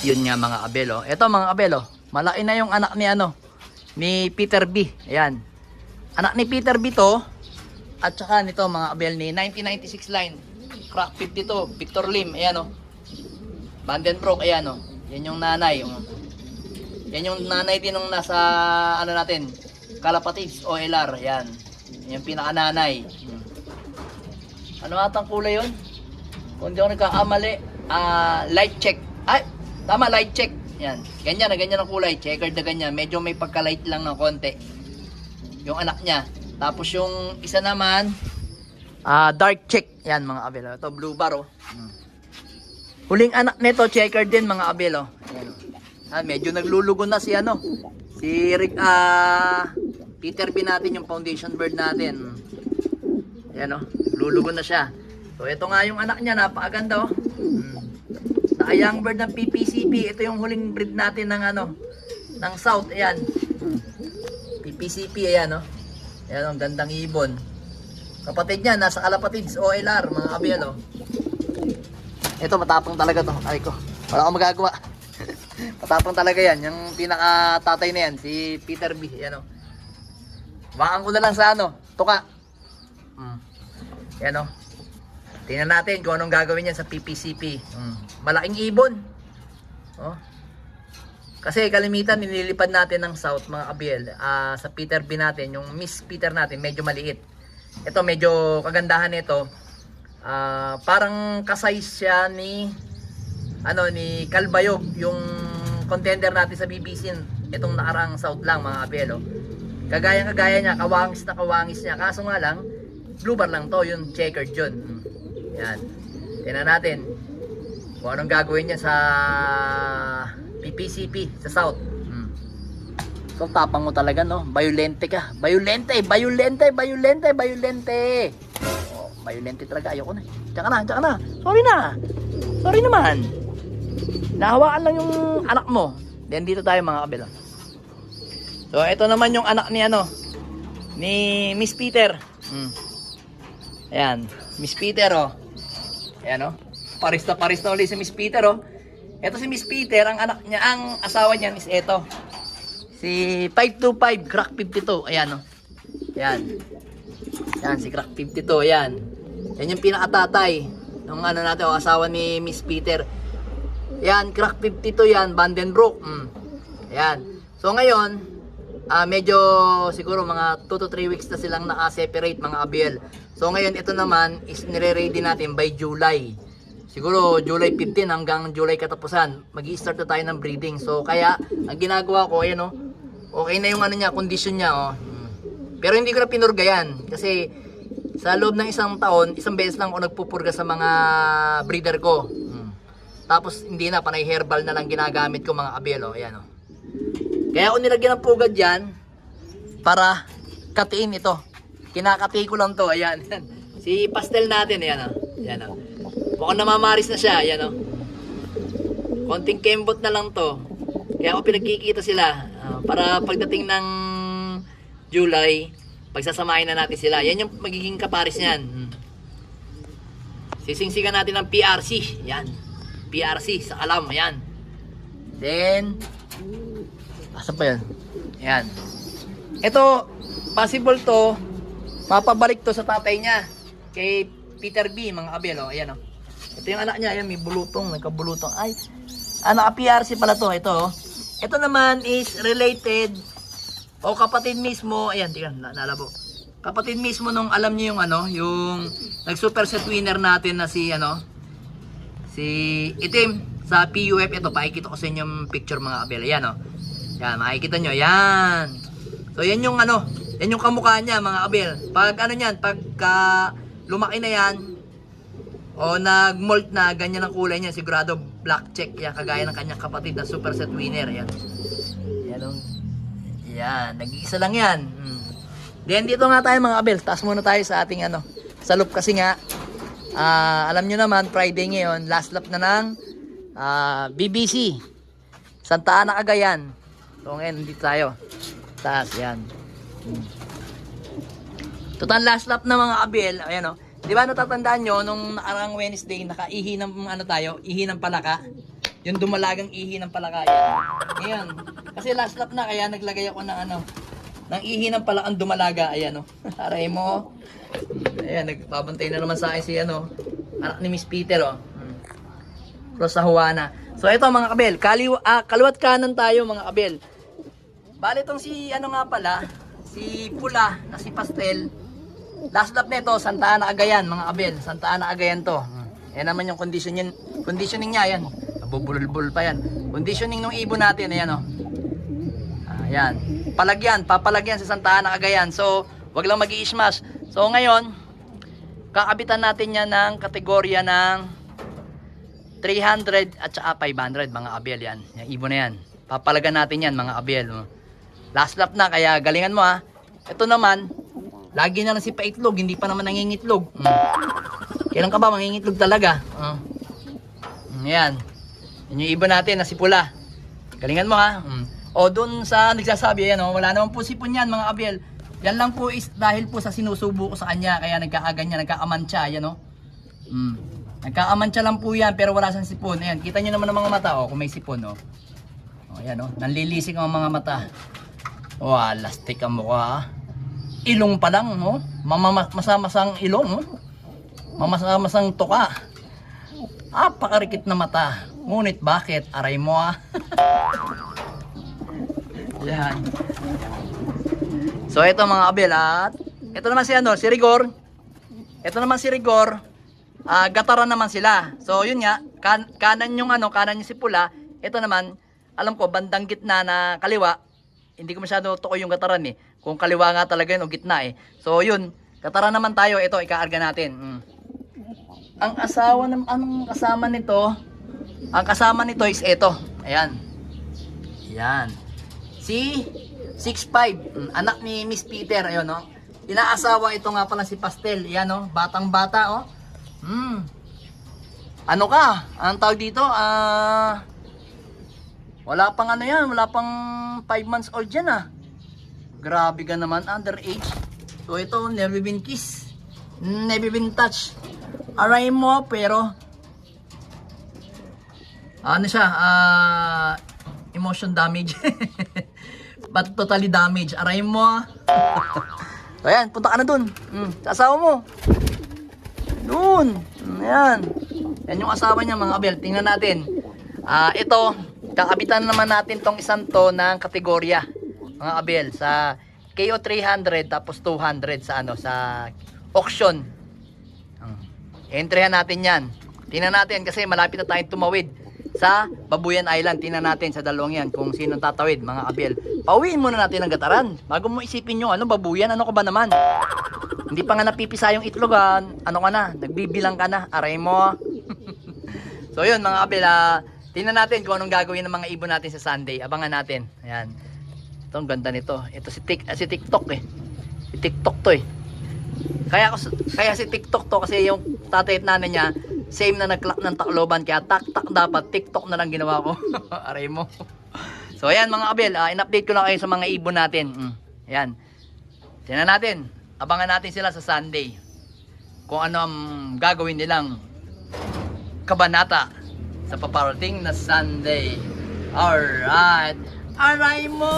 Yun nga mga kabel, oh. Ito mga kabel, oh. Malaki na yung anak ni ano, ni Peter B. Ayan. Anak ni Peter B to. At saka nito mga kabel ni 1996 line. Crack 52, Victor Lim. Ayan, oh. Vandenbroek, ayan, oh. Yan yung nanay, oh. Yan yung nanay din nung nasa ano natin, Kalapatives OLR. Ayan. Yan yung pinaka-nanay. Ano atang kulay yun? Kung di ako nagkakamali, light check. Ay, tama, light check. Yan. Ganyan na, ganyan ang kulay. Checkered na ganyan. Medyo may pagka-light lang ng konti. Yung anak niya. Tapos yung isa naman, dark check. Yan mga kabel. Ito, blue bar, oh. Huling anak nito, checkered din mga kabel, oh. Ayan, oh. Medyo naglulugo na si ano, si Rick, Peter B natin, yung foundation bird natin. Ayan, oh. Lulugo na siya. So, ito nga yung anak niya. Napakaganda, oh. Young bird ng PPCP. Ito yung huling breed natin ng ano, ng South. Ayan. PPCP, ayan, oh. Ayan, ang gandang ibon. Kapatid niya, nasa Kalapatids OLR, mga kabel, oh. Ito, matapang talaga to. Ay ko, wala akong magagawa. Matapang talaga yan. Yung pinaka tatay na yan, si Peter B. Ayan, oh. Baka ko na lang sa ano, tuka. Ayan, oh. Tingnan natin kung anong gagawin yan sa PPCP. Malaking ibon. Oh. Kasi kalimitan nililipad natin ng South mga kabel. Sa Peter B natin, yung Miss Peter natin medyo maliit. Ito medyo kagandahan nito. Parang kasize siya ni ano ni Kalbayog, yung contender natin sa BBC itong nakarang South lang mga kabel. Oh. Kagaya niya, kawangis niya. Kaso nga lang, blue bar lang to, yung checkered yun. Yan. Tingnan natin kung anong gagawin niya sa PPCP sa South. So tapang mo talaga, no? Violente ka. Violente. Oh, violente talaga. Ayoko na. Tsaka na. Sorry naman. Nahawakan lang yung anak mo. Then dito tayo mga kabel. So ito naman yung anak ni ano, ni Miss Peter. Ayan, Miss Peter, oh. Ayan, oh. Paris na ulit si Miss Peter, oh. Ito si Miss Peter, ang anak niya, ang asawa niya is ito. Si 525, Crack 52. Ayan, oh. Ayan. Ayan, si Crack 52, ayan. Yan yung pinakatatay ng ano natin, oh, asawa ni Miss Peter. Ayan, Crack 52 yan, Vandenbroek. Ayan. So ngayon, medyo siguro mga 2 to 3 weeks na silang naka-separate mga kabel. So ngayon ito naman is nire-ready natin by July. Siguro July 15 hanggang July katapusan. Magi-start na tayo ng breeding. So kaya ang ginagawa ko ayan, oh. Okay na yung ano niya, condition niya, oh. Pero hindi ko na pinurga yan kasi sa loob ng isang taon, isang beses lang ako nagpupurga sa mga breeder ko. Tapos hindi na, panay herbal na lang ginagamit ko mga kabel, oh. Ayan, oh. Kaya ako nilagyan ng pugad yan para katiin ito. Kinakati ko lang to. Ayan. Si pastel natin. Ayan, oh. Ayan, oh. Mukhang namamaris na siya. Ayan, oh. Konting kembot na lang to. Kaya ako pinagkikita sila. Para pagdating ng July, pagsasamahin na natin sila. Yan yung magiging kaparis niyan. Sisingsigan natin ng PRC. Ayan. PRC sa Kalam. Ayan. Then, asan pa yan? Ayan. Ito, possible to, mapabalik to sa tatay niya. Kay Peter B, mga kabel, oh. Ayan, oh. Ito yung anak niya. Ayan, may bulutong, may kabulutong. Ay, PRC pala to. Ito, oh. Ito naman is related, o kapatid mismo, ayan, tingnan, nalabo. Kapatid mismo nung alam niyo yung ano, yung nag-super set winner natin na si, ano, si Itim sa PUF. Ito, pakikita ko sa inyo yung picture mga kabel. Ayan, oh. Yan, makikita nyo. Yan. So, yan yung ano, yan yung kamukha niya mga kabel. Pag ano yan, pagka lumaki na yan, o nag-molt na, ganyan ang kulay niya, sigurado black check. Yan, kagaya ng kanyang kapatid na super set winner. Yan. Yan, yan. Nag-iisa lang yan. Then, dito nga tayo mga kabel. Taas muna tayo sa ating ano, sa loop kasi nga, alam nyo naman, Friday ngayon, last lap na ng BBC. Santa Ana, Cagayan. So ngayon, dito tayo. Taas, yan. Total last lap na mga kabel. Ayan, oh. Di ba natatandaan nyo, nung nakarang Wednesday, nakaihi ng ano tayo, ihi ng palaka. yung dumalagang ihi ng palakayan. Ngayon, kasi last lap na, kaya naglagay ako ng ng ihi ng palakang dumalaga. Ayan, oh. Aray mo. Ayan, nagbabantay na naman sa akin si, anak ni Miss Peter, oh. Cross sa Juana. So, ito mga kabel, kaliwat kanan tayo mga kabel. Bale, itong si, nga pala, si Pula, na si Pastel. Last lap nito, Santa Ana Cagayan, mga kabel. Santa Ana Cagayan to. Yan naman yung conditioning niya, yan. Nabubulbul pa yan. Conditioning ng ibon natin, ayan o. Ayan. Papalagyan sa Santa Ana Cagayan. So, wag lang mag-i-smash. So, ngayon, kakabitan natin yan ng kategorya ng 300 at saka 500, mga abel yan. Yung ibon na yan. Papalagan natin yan, mga abel. Last lap na, kaya galingan mo ha. Ito naman, lagi na lang si paitlog, hindi pa naman nangingitlog. Kailan ka ba mangingitlog talaga? Yan. Yan yung ibon natin na si Pula. Galingan mo ha. O doon sa nagsasabi, yan, wala naman po sipon yan, mga abel. Yan lang po is dahil po sa sinusubo ko sa kanya, kaya nagkakaganyan, nagkaamantsa, yan o. Nagkaamantsa lang po yan, pero wala siyang sipon. Ayan, kita nyo naman ang mga mata, kung may sipon, ayan, nanlilisik ang mga mata. Lastik ang mukha, ilong pa lang, masamasang ilong, mamasamasang tuka. Pakarikit na mata. Ngunit bakit? Aray mo Yan. So ito mga abel, at ito naman si Rigor. Ito naman si Rigor. Gataran naman sila. So yun nga, kanan yung kanan yung si Pula. Ito naman, alam ko bandang gitna na kaliwa. Hindi ko masyado tukoy yung gataran Kung kaliwa nga talaga yun o gitna So yun, gataran naman tayo. Ito ikaarga natin. Ang kasama nito is ito. Ayan. Yan. Si 6'5", anak ni Miss Peter, ayun Inaasawa ito nga pala si Pastel. Yan batang bata Ano ka? Ang tawag dito? Wala pang wala pang 5 months old yan Grabe ka naman, underage. So ito, never been kiss, never been touch. Aray mo, pero emotion damage. But totally damage. Aray mo. So ayan, punta ka na dun. Sa asawa mo. Dun. Ayan. Yan yung asawa niya, mga abel. Tingnan natin. Ito, kakabitan naman natin tong isang to ng kategorya, mga abel, sa KO 300 tapos 200 sa auction. Entryhan natin yan. Tingnan natin kasi malapit na tayong tumawid sa Babuyan Island. Tingnan natin sa dalawang yan kung sino tatawid, mga abel. Pauwiin muna natin ang gataran bago mo isipin nyo, Babuyan, ano ka ba naman? Hindi pa nga napipisa yung itlogan, ka na, nagbibilang ka na, aray mo. So yun, mga abel, tingnan natin kung anong gagawin ng mga ibon natin sa Sunday. Abangan natin. Ayan. Ito, ang ganda nito. Ito si TikTok Si TikTok to Kaya si TikTok to kasi yung tatay at nanay niya same na nag-clock ng Tacloban, kaya tak dapat TikTok na lang ginawa ko. Aray mo. So ayan mga abel, in-update ko lang kayo sa mga ibon natin. Ayan. Tingnan natin. Abangan natin sila sa Sunday. Kung ano ang gagawin nilang kabanata sa paparating na Sunday. Alright. Aray mo.